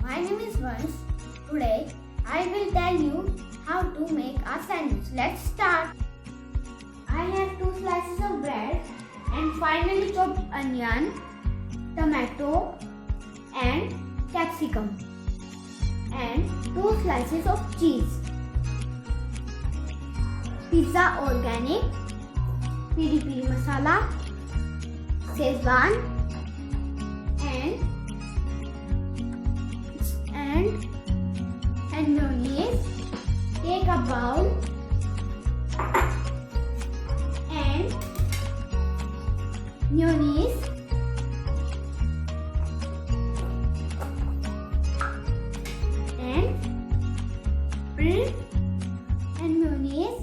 my name is Vansh. Today I will tell you how to make a sandwich. Let's start. I have 2 slices of bread and finely chopped onion, tomato and capsicum and 2 slices of cheese. Pizza organic, piri piri masala, Szechuan and mayonnaise. Take a bowl and mayonnaise and bread and mayonnaise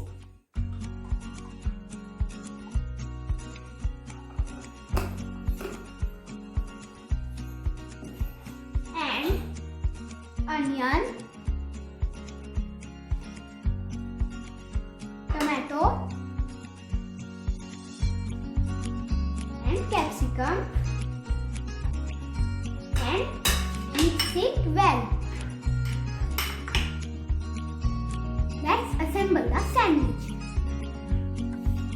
and onion, tomato and capsicum and mix it well. Let's assemble the sandwich.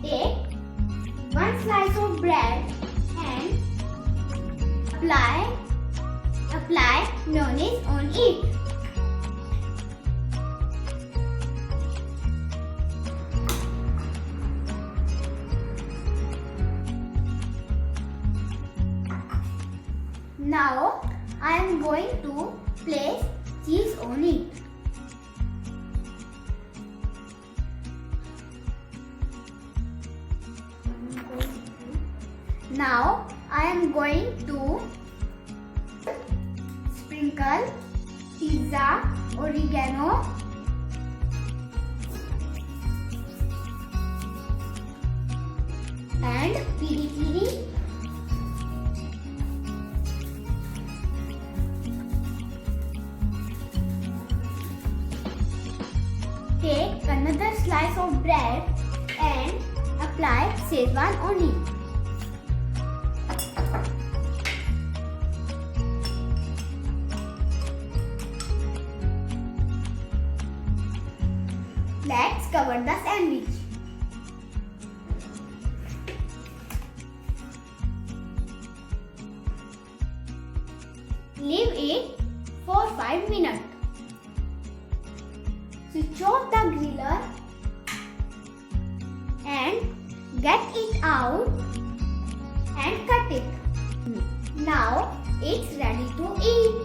Take 1 slice of bread and apply mayonnaise on it. Now I am going to place cheese on it. Now I am going to sprinkle pizza, oregano and piri piri. Take another slice of bread and apply Szechuan on it. Let's cover the sandwich. Leave it for 5 minutes. Switch off the griller and get it out and cut it. Now it's ready to eat.